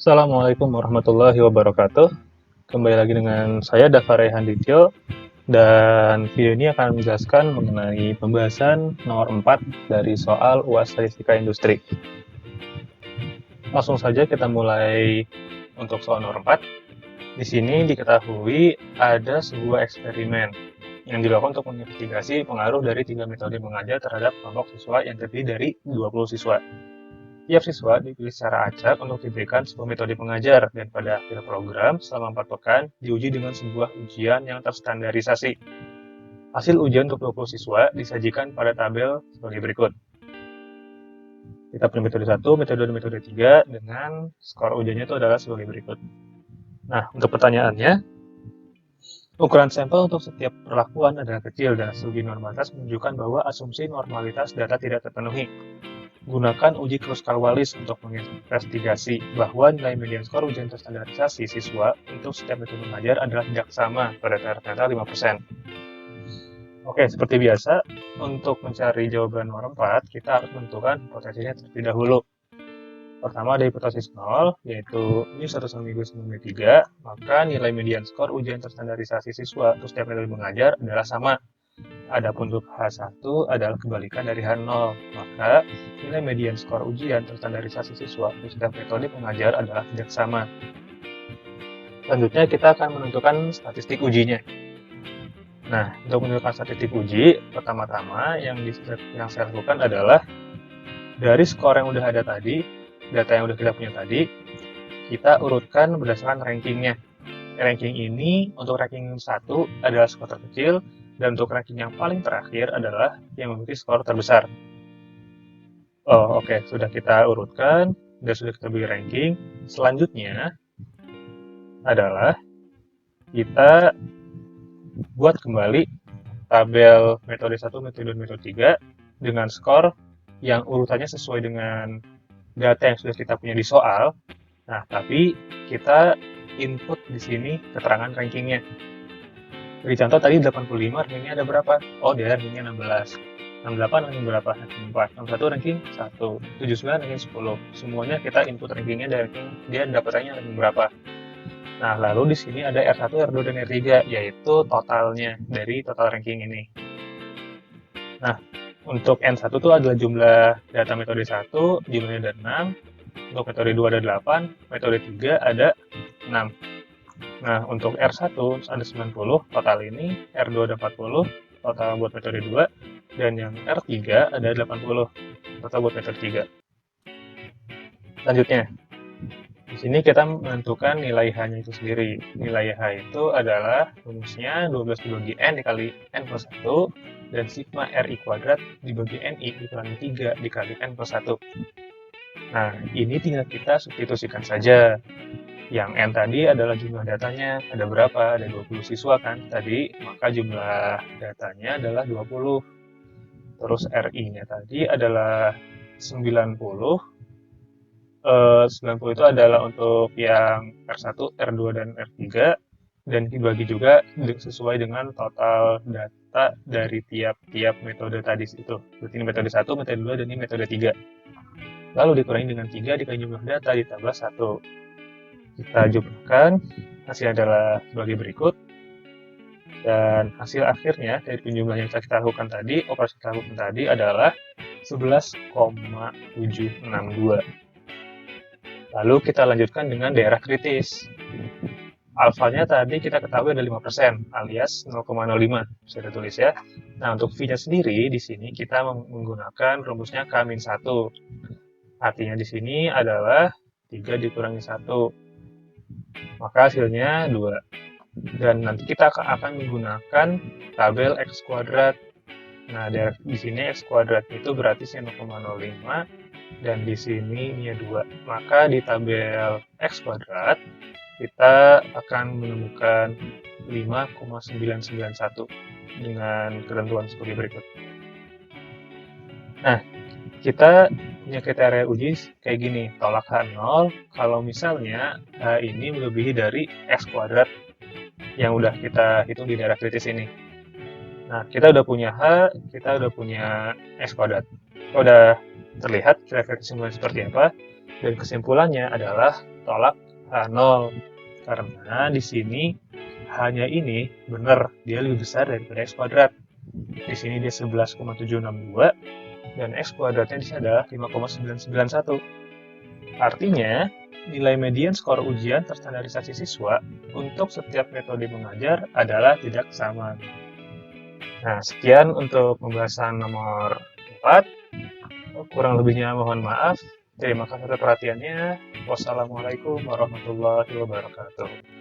Assalamualaikum warahmatullahi wabarakatuh. Kembali lagi dengan saya Dava Rehan Dityo dan video ini akan menjelaskan mengenai pembahasan nomor 4 dari soal UAS Statistika Industri. Langsung saja kita mulai untuk soal nomor 4. Di sini diketahui ada sebuah eksperimen yang dilakukan untuk menginvestigasi pengaruh dari 3 metode mengajar terhadap kelompok siswa yang terdiri dari 20 siswa. Tiap siswa dipilih secara acak untuk diberikan sebuah metode pengajar dan pada akhir program selama 4 pekan diuji dengan sebuah ujian yang terstandarisasi. Hasil ujian untuk 20 siswa disajikan pada tabel sebagai berikut. Kita punya metode 1, metode 2, metode 3 dengan skor ujiannya itu adalah sebagai berikut. Nah, untuk pertanyaannya, ukuran sampel untuk setiap perlakuan adalah kecil dan hasil uji normalitas menunjukkan bahwa asumsi normalitas data tidak terpenuhi. Gunakan uji Kruskal-Wallis untuk menginvestigasi bahwa nilai median skor ujian terstandarisasi siswa untuk setiap metode mengajar adalah tidak sama pada rata-rata 5%. Oke, seperti biasa, untuk mencari jawaban nomor 4, kita harus menentukan hipotesisnya terlebih dahulu. Pertama ada hipotesis 0, yaitu ini 1 sama minggu sama 3, maka nilai median skor ujian terstandarisasi siswa untuk setiap metode mengajar adalah sama. Adapun untuk H1 adalah kebalikan dari H0, maka nilai median skor ujian terstandarisasi siswa untuk setiap metode pengajar adalah tidak sama. Selanjutnya kita akan menentukan statistik ujinya. Nah, untuk menentukan statistik uji, pertama-tama yang saya lakukan adalah dari skor yang udah ada tadi, data yang udah kita punya tadi, kita urutkan berdasarkan rankingnya. Ranking ini untuk ranking 1 adalah skor terkecil, dan untuk ranking yang paling terakhir adalah yang memiliki skor terbesar. Oke, sudah kita urutkan, dan sudah kita beri ranking. Selanjutnya adalah kita buat kembali tabel metode 1, metode 2, metode 3 dengan skor yang urutannya sesuai dengan data yang sudah kita punya di soal. Nah, tapi kita input di sini keterangan rankingnya. Beri contoh tadi 85, rankingnya ada berapa? Oh, dia rankingnya 16. 68 ranking berapa? Ranking 4. 61 ranking 1. 79 ranking 10. Semuanya kita input rankingnya dari ranking dia dapatnya ranking berapa. Nah, lalu di sini ada R1, R2, dan R3, yaitu totalnya dari total ranking ini. Nah, untuk N1 itu adalah jumlah data metode 1, jumlahnya ada 6. Untuk metode 2 ada 8, metode 3 ada 6. Nah, untuk R1 ada 90, total ini, R2 ada 40, total buat metode 2, dan yang R3 ada 80, total buat metode 3. Selanjutnya, di sini kita menentukan nilai H-nya itu sendiri. Nilai H itu adalah rumusnya 12 dibagi N dikali N plus 1, dan sigma RI kuadrat dibagi NI dikurangi 3 dikali N plus 1. Nah, ini tinggal kita substitusikan saja. Yang N tadi adalah jumlah datanya, ada berapa? Ada 20 siswa kan tadi, maka jumlah datanya adalah 20. Terus RI-nya tadi adalah 90. 90 itu adalah untuk yang R1, R2, dan R3, dan dibagi juga sesuai dengan total data dari tiap-tiap metode tadi itu. Berarti ini metode 1, metode 2, dan ini metode 3. Lalu dikurangi dengan 3 dikali jumlah data ditambah 1. Kita jumlahkan, hasilnya adalah sebagai berikut. Dan hasil akhirnya dari penjumlahan yang kita lakukan tadi, operasi kita lakukan tadi adalah 11,762. Lalu kita lanjutkan dengan daerah kritis. Alfanya tadi kita ketahui ada 5%, alias 0,05, bisa ditulis ya. Nah, untuk V-nya sendiri, di sini kita menggunakan rumusnya K-1. Artinya di sini adalah 3 dikurangi 1. Maka hasilnya 2. Dan nanti kita akan menggunakan tabel X kuadrat. Nah, di sini X kuadrat itu gratisnya 0,05, dan di sini ini 2. Maka di tabel X kuadrat, kita akan menemukan 5,991 dengan ketentuan sebagai berikut. Nah, kita punya kriteria uji kayak gini, tolak H0 kalau misalnya H ini melebihi dari X kuadrat yang udah kita hitung di daerah kritis ini. Nah, kita udah punya H, kita udah punya X kuadrat. Udah terlihat kira-kira kesimpulannya seperti apa. Dan kesimpulannya adalah tolak H0. Karena di sini hanya ini benar, dia lebih besar daripada X kuadrat. Di sini dia 11,762 dan X kuadratnya di sini adalah 5,991. Artinya, nilai median skor ujian terstandarisasi siswa untuk setiap metode mengajar adalah tidak sama. Nah, sekian untuk pembahasan nomor 4. Kurang lebihnya mohon maaf. Terima kasih atas perhatiannya. Wassalamualaikum warahmatullahi wabarakatuh.